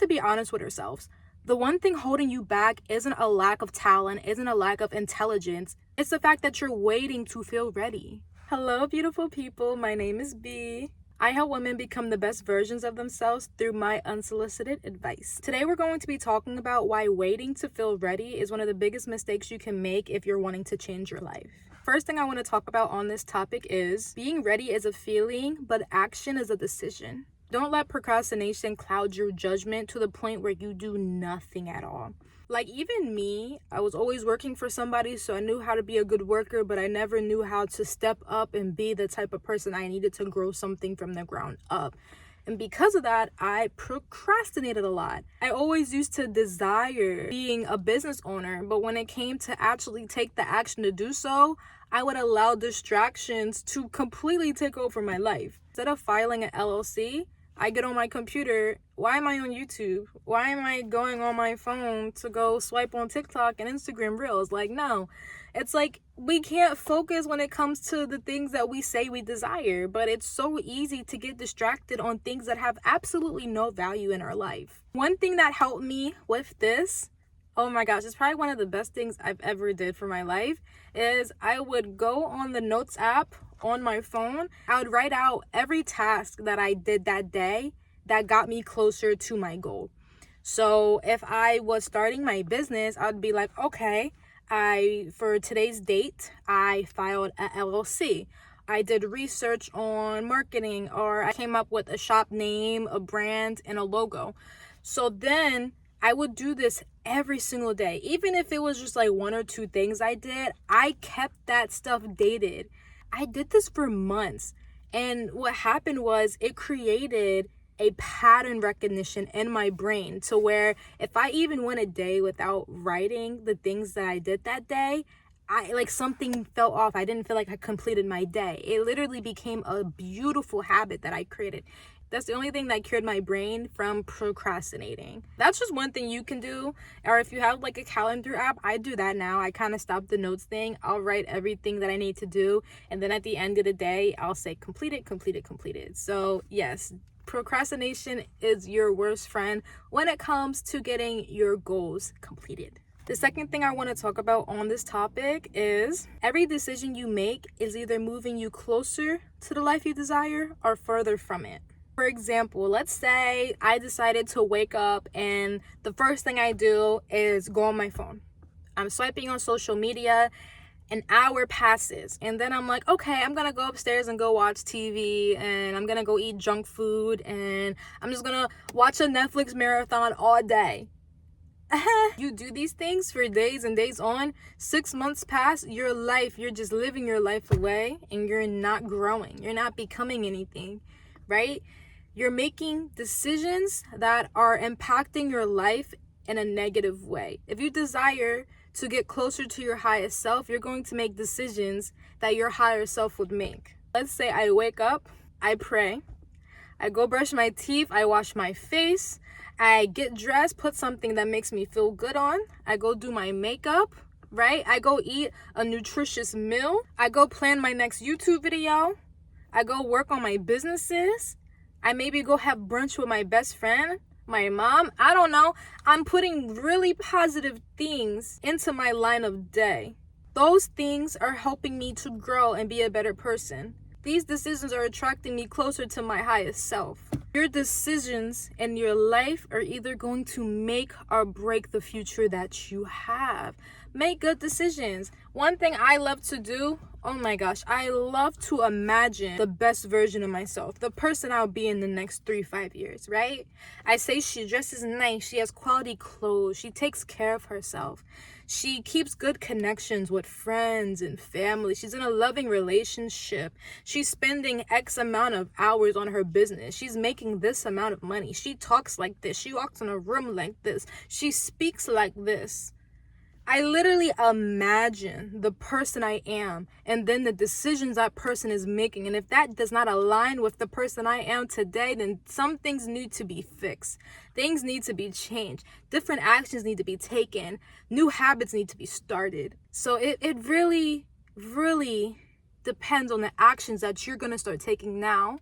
to be honest with ourselves. The one thing holding you back isn't a lack of talent, isn't a lack of intelligence. It's the fact that you're waiting to feel ready. Hello, beautiful people. My name is B. I help women become the best versions of themselves through my unsolicited advice. Today, we're going to be talking about why waiting to feel ready is one of the biggest mistakes you can make if you're wanting to change your life. First thing I want to talk about on this topic is being ready is a feeling, but action is a decision. Don't let procrastination cloud your judgment to the point where you do nothing at all. Like even me, I was always working for somebody, so I knew how to be a good worker, but I never knew how to step up and be the type of person I needed to grow something from the ground up. And because of that, I procrastinated a lot. I always used to desire being a business owner, but when it came to actually take the action to do so, I would allow distractions to completely take over my life. Instead of filing an LLC, I get on my computer. Why am I on YouTube? Why am I going on my phone to go swipe on TikTok and Instagram Reels? Like, no. It's like we can't focus when it comes to the things that we say we desire, but it's so easy to get distracted on things that have absolutely no value in our life. One thing that helped me with this, oh my gosh, it's probably one of the best things I've ever did for my life, is I would go on the Notes app on my phone. I would write out every task that I did that day that got me closer to my goal. So if I was starting my business, I'd be like, okay, for today's date, I filed a LLC. I did research on marketing, or I came up with a shop name, a brand, and a logo. So then I would do this every single day. Even if it was just like one or two things I did, I kept that stuff dated. I did this for months. And what happened was it created a pattern recognition in my brain to where if I even went a day without writing the things that I did that day, something fell off. I didn't feel like I completed my day. It literally became a beautiful habit that I created. That's the only thing that cured my brain from procrastinating. That's just one thing you can do. Or if you have like a calendar app, I do that now. I kind of stopped the notes thing. I'll write everything that I need to do. And then at the end of the day, I'll say completed, completed, completed. So yes, procrastination is your worst friend when it comes to getting your goals completed. The second thing I want to talk about on this topic is every decision you make is either moving you closer to the life you desire or further from it. For example, let's say I decided to wake up and the first thing I do is go on my phone. I'm swiping on social media, an hour passes, and then I'm like, okay, I'm gonna go upstairs and go watch TV, and I'm gonna go eat junk food, and I'm just gonna watch a Netflix marathon all day. You do these things for days and days on, 6 months pass, you're just living your life away, and you're not growing, you're not becoming anything, right? You're making decisions that are impacting your life in a negative way. If you desire to get closer to your highest self, you're going to make decisions that your higher self would make. Let's say I wake up, I pray, I go brush my teeth, I wash my face, I get dressed, put something that makes me feel good on, I go do my makeup, right? I go eat a nutritious meal, I go plan my next YouTube video, I go work on my businesses, I maybe go have brunch with my best friend, my mom. I don't know. I'm putting really positive things into my line of day. Those things are helping me to grow and be a better person. These decisions are attracting me closer to my highest self. Your decisions in your life are either going to make or break the future that you have. Make good decisions. One thing I love to do, oh my gosh, I love to imagine the best version of myself, the person I'll be in the next 3-5 years, right? I say she dresses nice, she has quality clothes, she takes care of herself, she keeps good connections with friends and family, she's in a loving relationship, she's spending X amount of hours on her business, she's making this amount of money, she talks like this, she walks in a room like this, she speaks like this. I literally imagine the person I am and then the decisions that person is making. And if that does not align with the person I am today, then some things need to be fixed. Things need to be changed. Different actions need to be taken. New habits need to be started. So it really, really depends on the actions that you're going to start taking now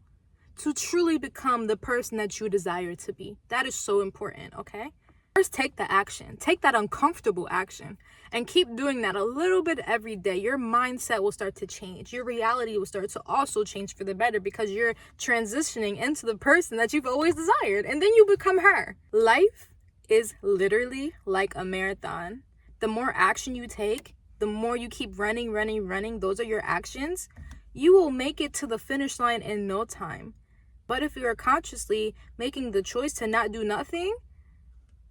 to truly become the person that you desire to be. That is so important, okay? First, take the action. Take that uncomfortable action and keep doing that a little bit every day. Your mindset will start to change. Your reality will start to also change for the better because you're transitioning into the person that you've always desired, and then you become her. Life is literally like a marathon. The more action you take, the more you keep running, those are your actions, you will make it to the finish line in no time. But if you are consciously making the choice to not do nothing,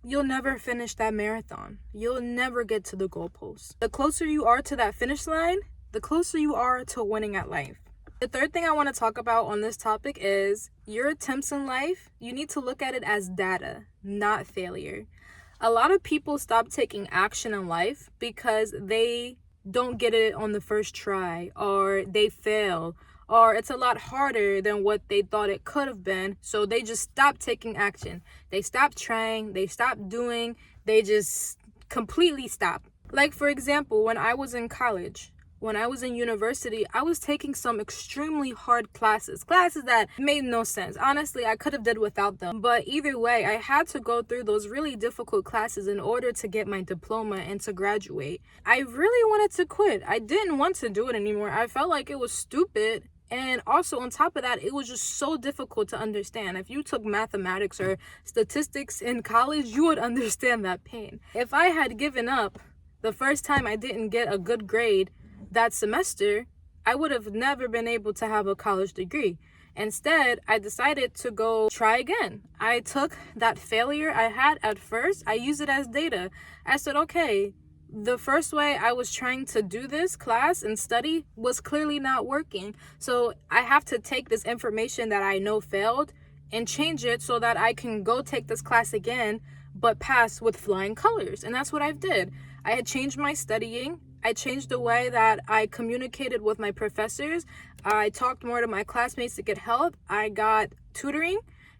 you'll never finish that marathon. You'll never get to the goalpost. The closer you are to that finish line, the closer you are to winning at life. The third thing I want to talk about on this topic is your attempts in life. You need to look at it as data, not failure. A lot of people stop taking action in life because they don't get it on the first try, or they fail, or it's a lot harder than what they thought it could have been. So they just stop taking action. They stop trying, they stop doing, they just completely stop. Like, for example, when I was in college, when I was in university, I was taking some extremely hard classes that made no sense. Honestly, I could have did without them. But either way, I had to go through those really difficult classes in order to get my diploma and to graduate. I really wanted to quit. I didn't want to do it anymore. I felt like it was stupid. And also on top of that, it was just so difficult to understand. If you took mathematics or statistics in college, you would understand that pain. If I had given up the first time I didn't get a good grade that semester, I would have never been able to have a college degree. Instead, I decided to go try again. I took that failure I had at first, I used it as data. I said, okay, the first way I was trying to do this class and study was clearly not working. So I have to take this information that I know failed and change it so that I can go take this class again, but pass with flying colors. And that's what I did. I had changed my studying. I changed the way that I communicated with my professors. I talked more to my classmates to get help. I got tutoring.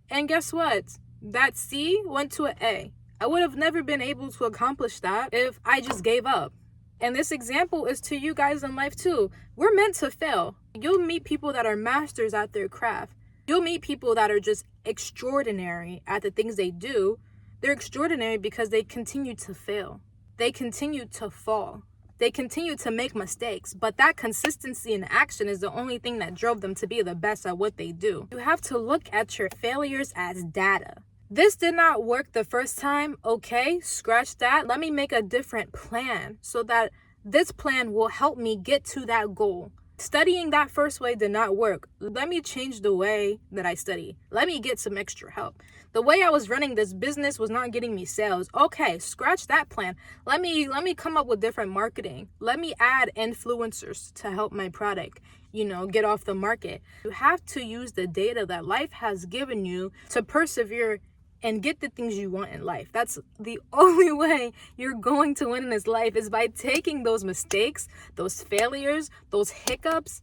And guess what? That C went to an A. I would have never been able to accomplish that if I just gave up. And this example is to you guys in life too. We're meant to fail. You'll meet people that are masters at their craft. You'll meet people that are just extraordinary at the things they do. They're extraordinary because they continue to fail. They continue to fall. They continue to make mistakes, but that consistency in action is the only thing that drove them to be the best at what they do. You have to look at your failures as data. This did not work the first time. Okay, scratch that. Let me make a different plan so that this plan will help me get to that goal. Studying that first way did not work. Let me change the way that I study. Let me get some extra help. The way I was running this business was not getting me sales. Okay, scratch that plan. Let me come up with different marketing. Let me add influencers to help my product, get off the market. You have to use the data that life has given you to persevere and get the things you want in life. That's the only way you're going to win in this life, is by taking those mistakes, those failures, those hiccups,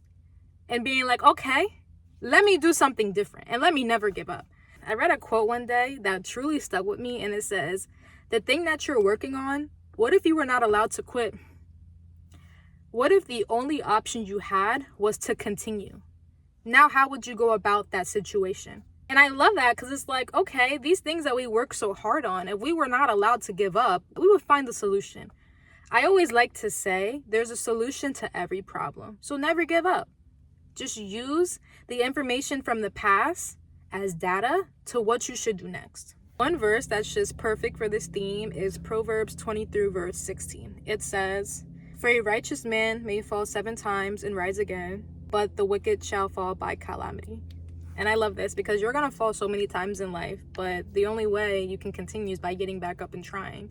and being like, okay, let me do something different and let me never give up. I read a quote one day that truly stuck with me, and it says, the thing that you're working on, what if you were not allowed to quit? What if the only option you had was to continue? Now, how would you go about that situation? And I love that because it's like, okay, these things that we work so hard on, if we were not allowed to give up, we would find the solution. I always like to say there's a solution to every problem. So never give up. Just use the information from the past as data to what you should do next. One verse that's just perfect for this theme is Proverbs 23 verse 16. It says, for a righteous man may fall 7 times and rise again, but the wicked shall fall by calamity. And I love this because you're going to fall so many times in life, but the only way you can continue is by getting back up and trying.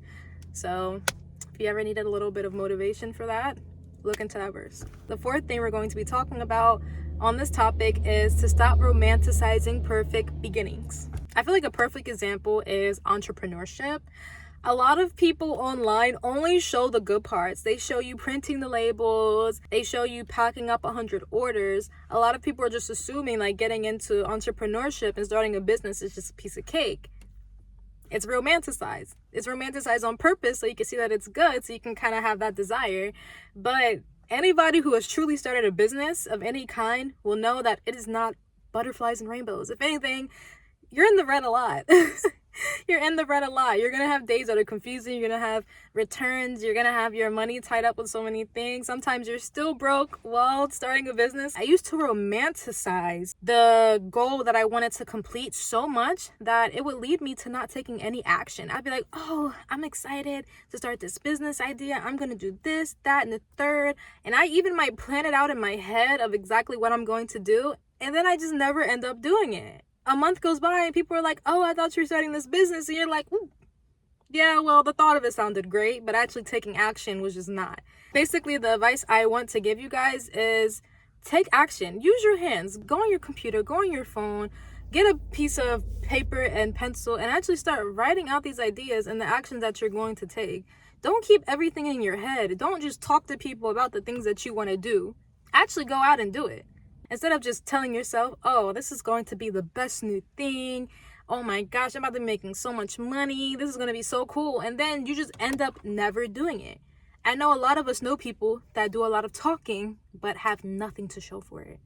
So if you ever needed a little bit of motivation for that, look into that verse. The fourth thing we're going to be talking about on this topic is to stop romanticizing perfect beginnings. I feel like a perfect example is entrepreneurship. A lot of people online only show the good parts. They show you printing the labels. They show you packing up 100 orders. A lot of people are just assuming like getting into entrepreneurship and starting a business is just a piece of cake. It's romanticized. It's romanticized on purpose so you can see that it's good, so you can kind of have that desire. But anybody who has truly started a business of any kind will know that it is not butterflies and rainbows. If anything, you're in the red a lot. You're in the red a lot. You're gonna have days that are confusing. You're gonna have returns. You're gonna have your money tied up with so many things. Sometimes you're still broke while starting a business. I used to romanticize the goal that I wanted to complete so much that it would lead me to not taking any action. I'd be like, oh, I'm excited to start this business idea. I'm gonna do this, that, and the third. And I even might plan it out in my head of exactly what I'm going to do. And then I just never end up doing it. A month goes by and people are like, oh, I thought you were starting this business. And you're like, ooh, yeah, well, the thought of it sounded great, but actually taking action was just not. Basically, the advice I want to give you guys is take action. Use your hands. Go on your computer, go on your phone, get a piece of paper and pencil, and actually start writing out these ideas and the actions that you're going to take. Don't keep everything in your head. Don't just talk to people about the things that you want to do. Actually go out and do it. Instead of just telling yourself, oh, this is going to be the best new thing. Oh my gosh, I'm about to be making so much money. This is going to be so cool. And then you just end up never doing it. I know a lot of us know people that do a lot of talking, but have nothing to show for it.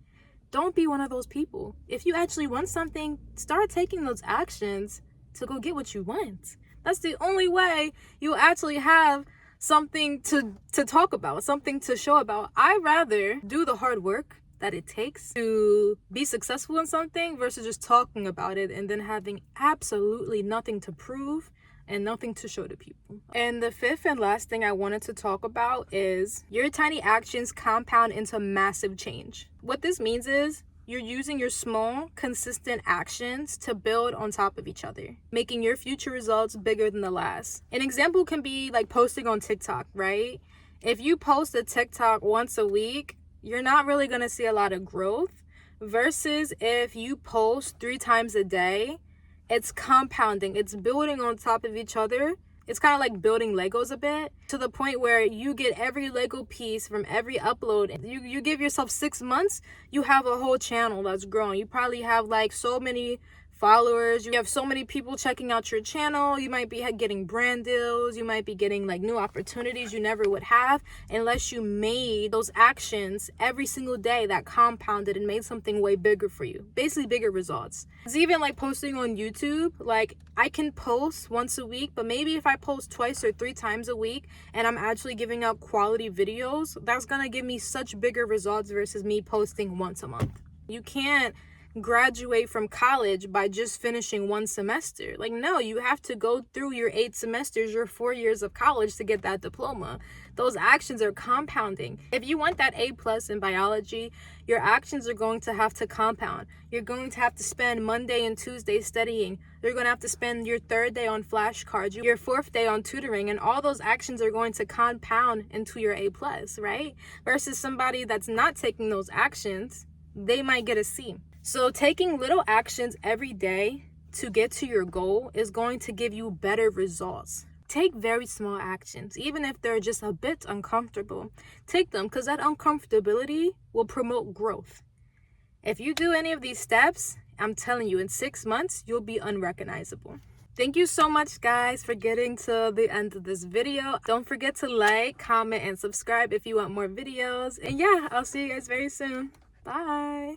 Don't be one of those people. If you actually want something, start taking those actions to go get what you want. That's the only way you'll actually have something to talk about, something to show about. I'd rather do the hard work that it takes to be successful in something versus just talking about it and then having absolutely nothing to prove and nothing to show to people. And the fifth and last thing I wanted to talk about is your tiny actions compound into massive change. What this means is you're using your small, consistent actions to build on top of each other, making your future results bigger than the last. An example can be like posting on TikTok, right? If you post a TikTok once a week, you're not really going to see a lot of growth versus if you post 3 times a day, it's compounding. It's building on top of each other. It's kind of like building Legos a bit to the point where you get every Lego piece from every upload. You give yourself 6 months, you have a whole channel that's growing. You probably have like so many followers, you have so many people checking out your channel. You might be getting brand deals, you might be getting like new opportunities you never would have unless you made those actions every single day that compounded and made something way bigger for you, basically bigger results. It's even like posting on YouTube. Like I can post once a week, but maybe if I post 2 or 3 times a week and I'm actually giving out quality videos, that's gonna give me such bigger results versus me posting once a month. You can't graduate from college by just finishing 1 semester. Like, no, you have to go through your 8 semesters, your 4 years of college to get that diploma. Those actions are compounding. If you want that A+ in biology, your actions are going to have to compound. You're going to have to spend Monday and Tuesday studying. You're going to have to spend your 3rd day on flashcards, your 4th day on tutoring, and all those actions are going to compound into your A+, right? Versus somebody that's not taking those actions, they might get a C. So taking little actions every day to get to your goal is going to give you better results. Take very small actions, even if they're just a bit uncomfortable. Take them because that uncomfortability will promote growth. If you do any of these steps, I'm telling you, in 6 months, you'll be unrecognizable. Thank you so much, guys, for getting to the end of this video. Don't forget to like, comment, and subscribe if you want more videos. And yeah, I'll see you guys very soon. Bye.